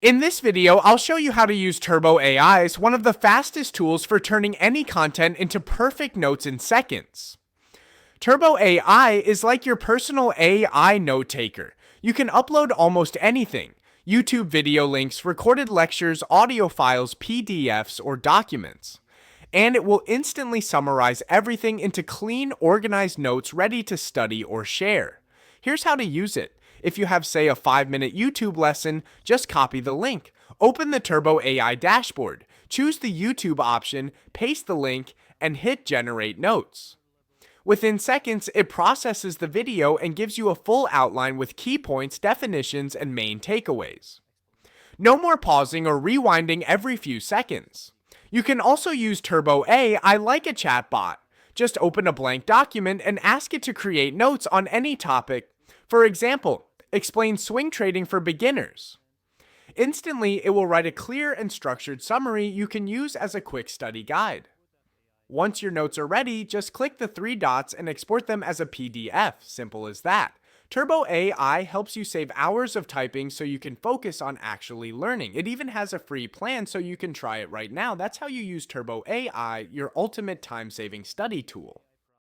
In this video, I'll show you how to use Turbo AI as one of the fastest tools for turning any content into perfect notes in seconds. Turbo AI is like your personal AI note taker. You can upload almost anything: YouTube video links, recorded lectures, audio files, PDFs, or documents. And it will instantly summarize everything into clean, organized notes ready to study or share. Here's how to use it. If you have, say, a 5-minute YouTube lesson, just copy the link. Open the Turbo AI dashboard, choose the YouTube option, paste the link, and hit Generate Notes. Within seconds, it processes the video and gives you a full outline with key points, definitions, and main takeaways. No more pausing or rewinding every few seconds. You can also use Turbo AI like a chatbot. Just open a blank document and ask it to create notes on any topic. For example, explain swing trading for beginners. Instantly, it will write a clear and structured summary you can use as a quick study guide. Once your notes are ready, just click the 3 dots and export them as a PDF. Simple as that. Turbo AI helps you save hours of typing so you can focus on actually learning. It even has a free plan so you can try it right now. That's how you use Turbo AI, your ultimate time-saving study tool.